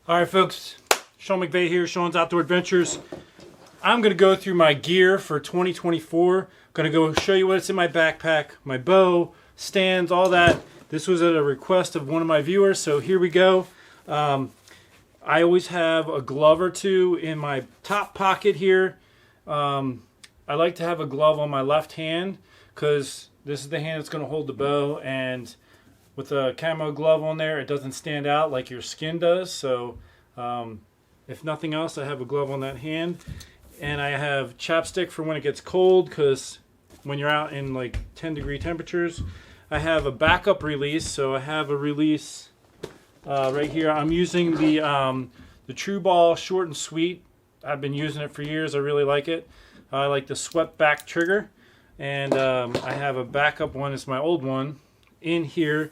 All right, folks, Sean McVay here, Sean's Outdoor Adventures. I'm going to go through my gear for 2024. Going to go show you what's in my backpack, my bow, stands, all that. This was at a request of one of my viewers, so here we go. I always have a glove or two in my top pocket here. I like to have a glove on my left hand because this is the hand that's going to hold the bow, and with a camo glove on there, it doesn't stand out like your skin does. So if nothing else, I have a glove on that hand. And I have chapstick for when it gets cold, because when you're out in like 10-degree temperatures. I have a backup release, so I have a release right here. I'm using the Tru-Ball Short and Sweet. I've been using it for years. I really like it. I like the swept back trigger. And I have a backup one. It's my old one in here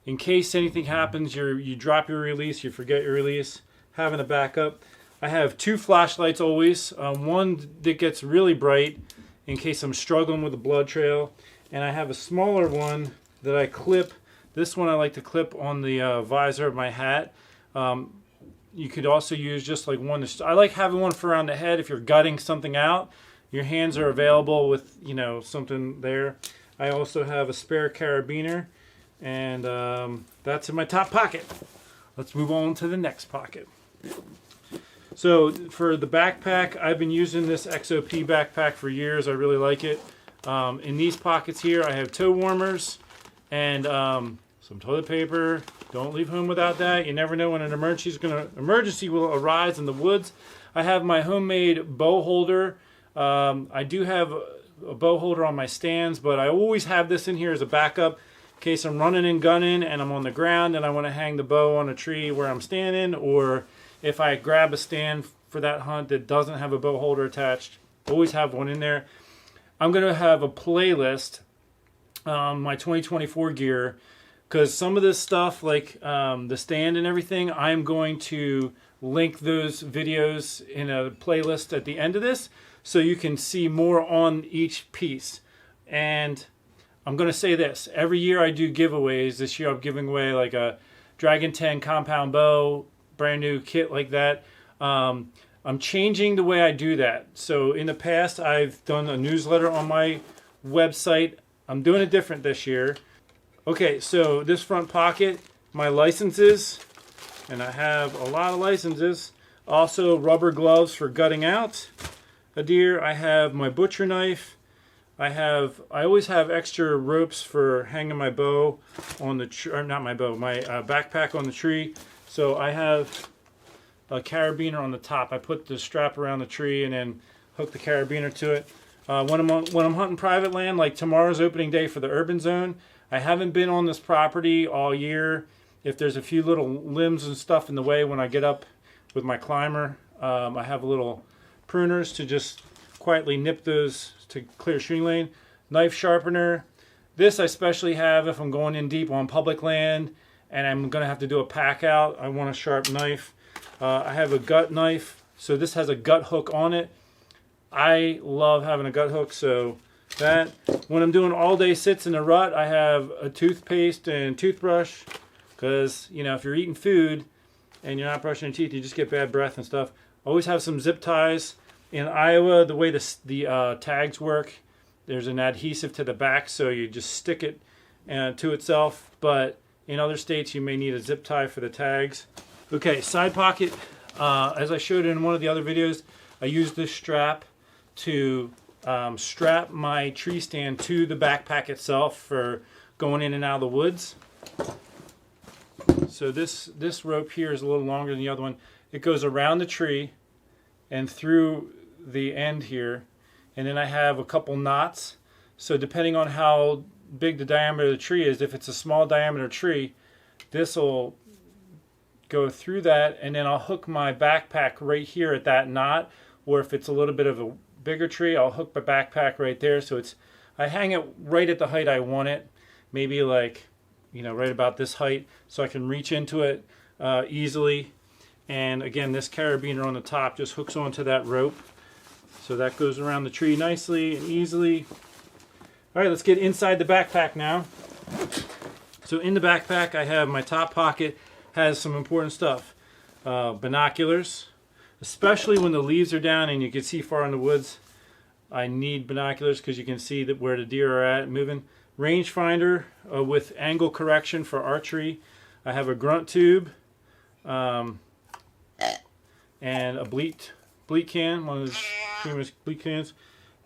in case anything happens. You drop your release, you forget your release, having a backup. I have two flashlights always, one that gets really bright in case I'm struggling with a blood trail, and I have a smaller one that I clip. This one I like to clip on the visor of my hat. You could also use just like one. I like having one for around the head if you're gutting something out. Your hands are available with, you know, something there. I also have a spare carabiner, and that's in my top pocket. Let's move on to the next pocket. So for the backpack, I've been using this XOP backpack for years. I really like it. In these pockets here, I have toe warmers and some toilet paper. Don't leave home without that. You never know when an emergency will arise in the woods. I have my homemade bow holder. I do have a bow holder on my stands, but I always have this in here as a backup in case I'm running and gunning and I'm on the ground and I want to hang the bow on a tree where I'm standing, or if I grab a stand for that hunt that doesn't have a bow holder attached. Always have one in there. I'm going to have a playlist, my 2024 gear, because some of this stuff like the stand and everything, I'm going to link those videos in a playlist at the end of this, so you can see more on each piece. And I'm going to say this. Every year I do giveaways. This year I'm giving away like a Dragon 10 compound bow, brand new kit like that. I'm changing the way I do that. So in the past I've done a newsletter on my website. I'm doing it different this year. Okay, so this front pocket, my licenses, and I have a lot of licenses. Also rubber gloves for gutting out a deer. I have my butcher knife. I always have extra ropes for hanging my bow on the or not my bow, my backpack on the tree. So I have a carabiner on the top. I put the strap around the tree and then hook the carabiner to it. When I'm hunting private land, like tomorrow's opening day for the urban zone, I haven't been on this property all year. If there's a few little limbs and stuff in the way when I get up with my climber, I have little pruners to just quietly nip those to clear shooting lane. Knife sharpener. This I especially have if I'm going in deep on public land and I'm going to have to do a pack out. I want a sharp knife. I have a gut knife. So this has a gut hook on it. I love having a gut hook. So that, when I'm doing all day sits in the rut, I have a toothpaste and toothbrush. Because, you know, if you're eating food and you're not brushing your teeth, you just get bad breath and stuff. Always have some zip ties. In Iowa, the way the tags work, there's an adhesive to the back, so you just stick it to itself. But in other states, you may need a zip tie for the tags. Okay, side pocket. As I showed in one of the other videos, I use this strap to strap my tree stand to the backpack itself for going in and out of the woods. So this rope here is a little longer than the other one. It goes around the tree and through the end here, and then I have a couple knots. So depending on how big the diameter of the tree is, if it's a small diameter tree, this will go through that, and then I'll hook my backpack right here at that knot. Or if it's a little bit of a bigger tree, I'll hook my backpack right there. So I hang it right at the height I want it, maybe like, you know, right about this height, so I can reach into it easily. And again, this carabiner on the top just hooks onto that rope. So that goes around the tree nicely and easily. All right, let's get inside the backpack now. So in the backpack, I have my top pocket, has some important stuff. binoculars, especially when the leaves are down and you can see far in the woods. I need binoculars because you can see that where the deer are at moving. Rangefinder with angle correction for archery. I have a grunt tube and a bleat can, one of those famous bleat cans.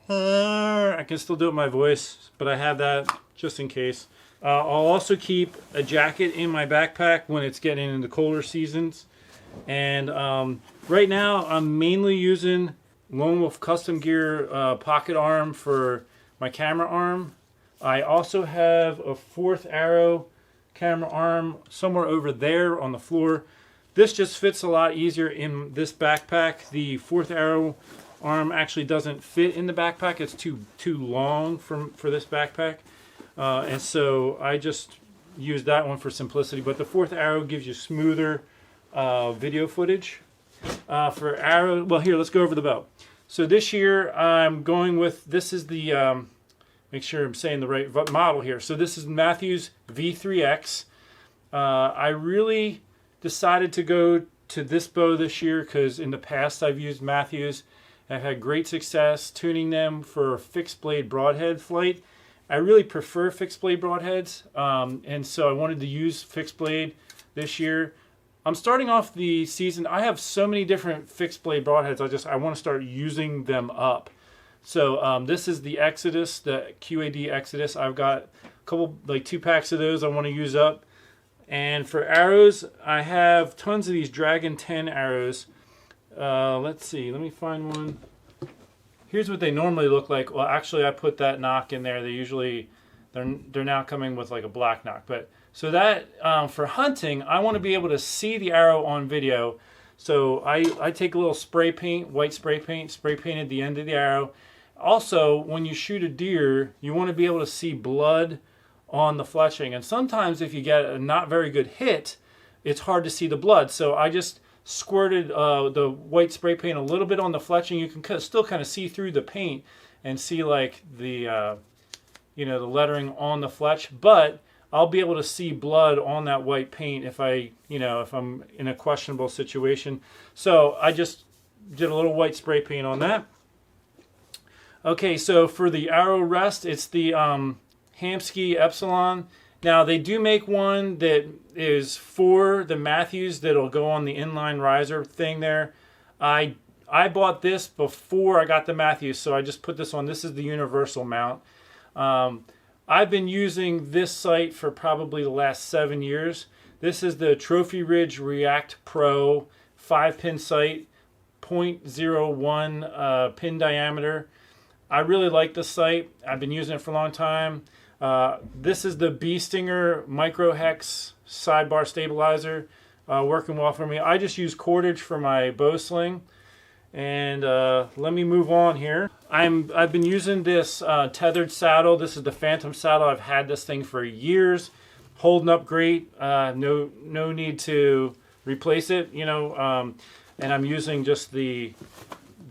I can still do it with my voice, but I have that just in case. I'll also keep a jacket in my backpack when it's getting into colder seasons. And right now I'm mainly using Lone Wolf Custom Gear pocket arm for my camera arm. I also have a 4th Arrow camera arm somewhere over there on the floor. This just fits a lot easier in this backpack. The 4th Arrow arm actually doesn't fit in the backpack. It's too long for this backpack. And so I just use that one for simplicity. But the 4th Arrow gives you smoother video footage. For arrow, well, here, let's go over the bow. So this year I'm going with, this is the, make sure I'm saying the right model here. So this is Mathews V3X. I really decided to go to this bow this year because in the past I've used Mathews. I've had great success tuning them for fixed blade broadhead flight. I really prefer fixed blade broadheads, and so I wanted to use fixed blade this year. I'm starting off the season. I have so many different fixed blade broadheads. I want to start using them up. So this is the Exodus, the QAD Exodus. I've got a couple, like 2 packs of those I want to use up. And for arrows, I have tons of these Dragon 10 arrows. Let's see, let me find one. Here's what they normally look like. Well, actually I put that knock in there. They're now coming with like a black knock. But so that for hunting, I want to be able to see the arrow on video. So I take a little spray paint, white spray painted the end of the arrow. Also, when you shoot a deer, you want to be able to see blood on the fletching. And sometimes if you get a not very good hit, it's hard to see the blood. So I just squirted the white spray paint a little bit on the fletching. You can still kind of see through the paint and see like the the lettering on the fletch, but I'll be able to see blood on that white paint if if I'm in a questionable situation. So I just did a little white spray paint on that. Okay, so for the arrow rest, it's the Hamskea Epsilon. Now they do make one that is for the Mathews that'll go on the inline riser thing there. I bought this before I got the Mathews, so I just put this on. This is the universal mount. I've been using this sight for probably the last 7 years. This is the Trophy Ridge React Pro 5-pin sight, 0.01 pin diameter. I really like this sight. I've been using it for a long time. This is the Bee Stinger Micro Hex sidebar stabilizer, working well for me. I just use cordage for my bow sling. And let me move on here. I've been using this tethered saddle. This is the Phantom saddle. I've had this thing for years, holding up great. No need to replace it, and I'm using just the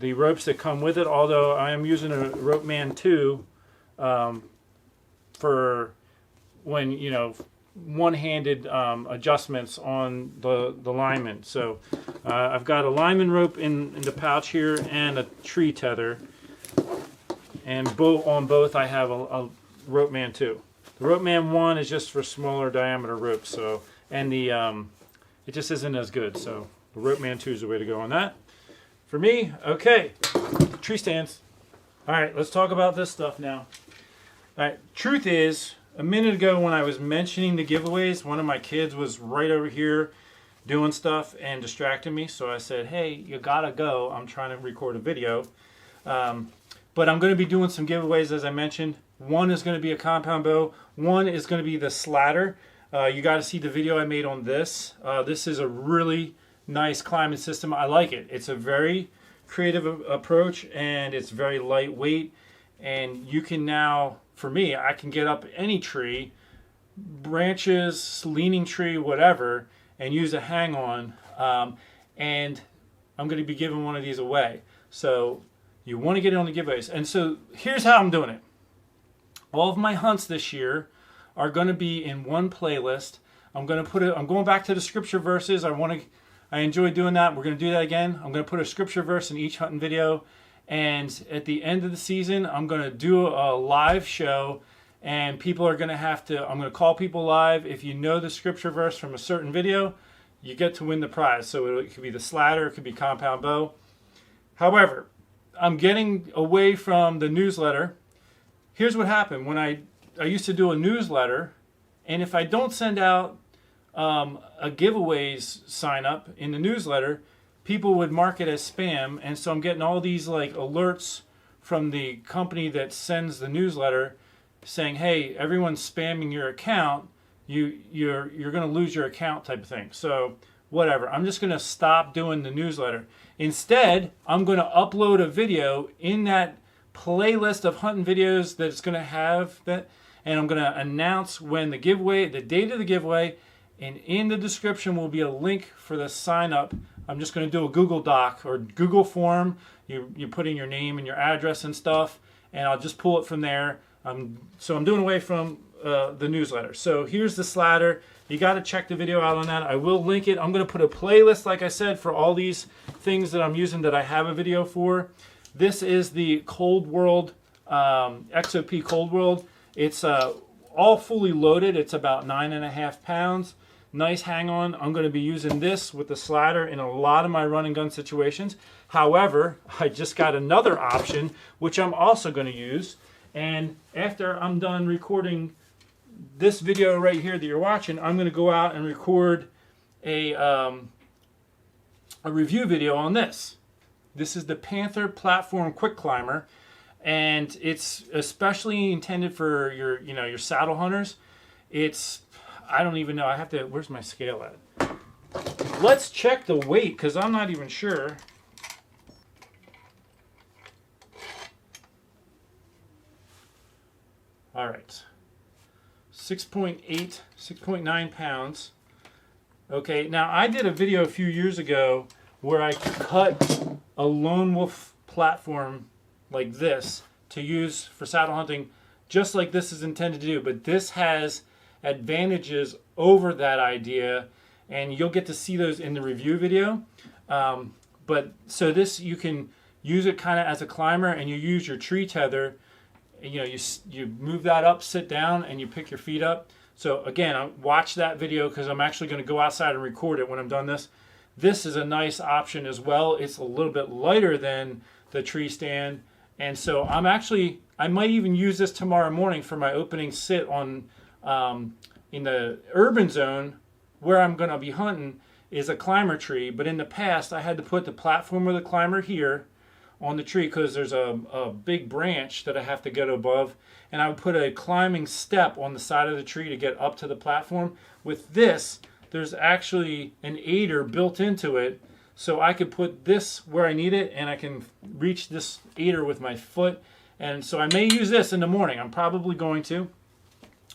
ropes that come with it. Although I am using a Ropeman 2 for when one-handed adjustments on the lineman. So I've got a lineman rope in the pouch here and a tree tether, and on both I have a Ropeman 2. The Ropeman 1 is just for smaller diameter ropes, so and it just isn't as good. So the Ropeman 2 is the way to go on that. For me, okay, tree stands. All right, let's talk about this stuff now. All right, truth is, a minute ago when I was mentioning the giveaways, one of my kids was right over here doing stuff and distracting me. So I said, hey, you gotta go. I'm trying to record a video. But I'm going to be doing some giveaways, as I mentioned. One is going to be a compound bow. One is going to be the Slatter. You got to see the video I made on this. This is a really nice climbing system. I like it. It's a very creative approach, and it's very lightweight. And you can now, for me, I can get up any tree, branches, leaning tree, whatever, and use a hang-on. And I'm going to be giving one of these away. So you want to get it on the giveaways. And so here's how I'm doing it. All of my hunts this year are going to be in one playlist. I'm going to I'm going back to the scripture verses. I want I enjoy doing that. We're going to do that again. I'm going to put a scripture verse in each hunting video. And at the end of the season, I'm going to do a live show. And people are going to have to, I'm going to call people live. If you know the scripture verse from a certain video, you get to win the prize. So it could be the slather, it could be compound bow. However, I'm getting away from the newsletter. Here's what happened. When I used to do a newsletter, and if I don't send out a giveaways sign up in the newsletter, people would mark it as spam. And so I'm getting all these like alerts from the company that sends the newsletter saying, hey, everyone's spamming your account. You're going to lose your account type of thing. So whatever. I'm just going to stop doing the newsletter. Instead, I'm going to upload a video in that playlist of hunting videos that it's going to have that, and I'm going to announce when the giveaway, the date of the giveaway, and in the description will be a link for the sign up. I'm just going to do a Google Doc or Google form. You put in your name and your address and stuff, and I'll just pull it from there. So I'm doing away from the newsletter. So here's the slather. You got to check the video out on that. I will link it. I'm going to put a playlist, like I said, for all these things that I'm using that I have a video for. This is the Cold World, XOP Cold World. It's all fully loaded. It's about 9.5 pounds. Nice hang on. I'm going to be using this with the slather in a lot of my run and gun situations. However, I just got another option, which I'm also going to use. And after I'm done recording this video right here that you're watching, I'm going to go out and record a review video on this. This is the Panther Platform Quick Climber, and it's especially intended for your saddle hunters. It's, I don't even know. I have to, where's my scale at? Let's check the weight because I'm not even sure. All right. 6.8, 6.9 pounds. Okay, now I did a video a few years ago where I cut a Lone Wolf platform like this to use for saddle hunting, just like this is intended to do. But this has advantages over that idea, and you'll get to see those in the review video. But so this, you can use it kind of as a climber, and you use your tree tether. You move that up, sit down, and you pick your feet up. So again, watch that video because I'm actually going to go outside and record it when I'm done this. This is a nice option as well. It's a little bit lighter than the tree stand. And so I might even use this tomorrow morning for my opening sit on in the urban zone where I'm going to be hunting is a climber tree. But in the past, I had to put the platform of the climber here on the tree because there's a big branch that I have to get above, and I would put a climbing step on the side of the tree to get up to the platform. With this, there's actually an aider built into it, so I could put this where I need it, and I can reach this aider with my foot. And so I may use this in the morning. I'm probably going to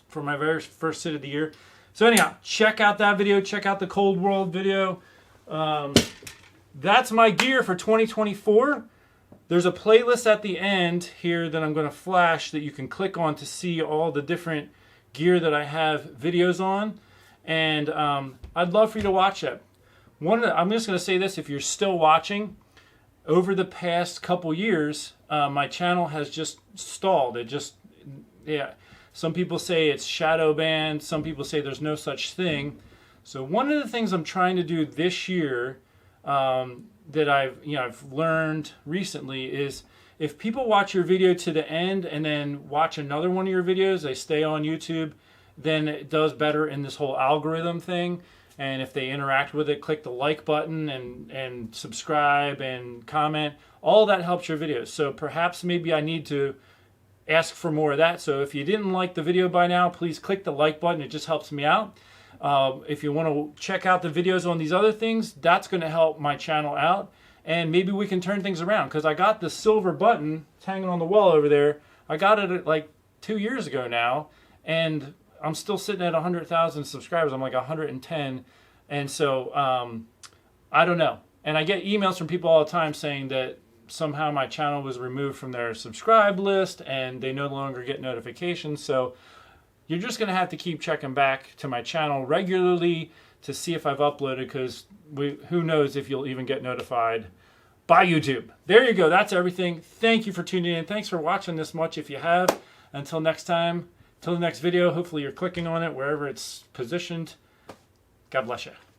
for my very first sit of the year. So anyhow, check out that video. Check out the Cold World video. That's my gear for 2024. There's a playlist at the end here that I'm going to flash that you can click on to see all the different gear that I have videos on. And I'd love for you to watch it. I'm just going to say this, if you're still watching, over the past couple years, my channel has just stalled. Some people say it's shadow banned. Some people say there's no such thing. So one of the things I'm trying to do this year that I've learned recently is if people watch your video to the end and then watch another one of your videos, they stay on YouTube, then it does better in this whole algorithm thing. And if they interact with it, click the like button and subscribe and comment. All that helps your videos. So perhaps maybe I need to ask for more of that. So if you didn't like the video by now, please click the like button. It just helps me out. If you want to check out the videos on these other things, that's going to help my channel out. And maybe we can turn things around because I got the silver button hanging on the wall over there. I got it like 2 years ago now, and I'm still sitting at 100,000 subscribers. I'm like 110. And so I don't know. And I get emails from people all the time saying that somehow my channel was removed from their subscribe list and they no longer get notifications. So you're just going to have to keep checking back to my channel regularly to see if I've uploaded, because who knows if you'll even get notified by YouTube. There you go. That's everything. Thank you for tuning in. Thanks for watching this much if you have. Until next time, till the next video, hopefully you're clicking on it wherever it's positioned. God bless you.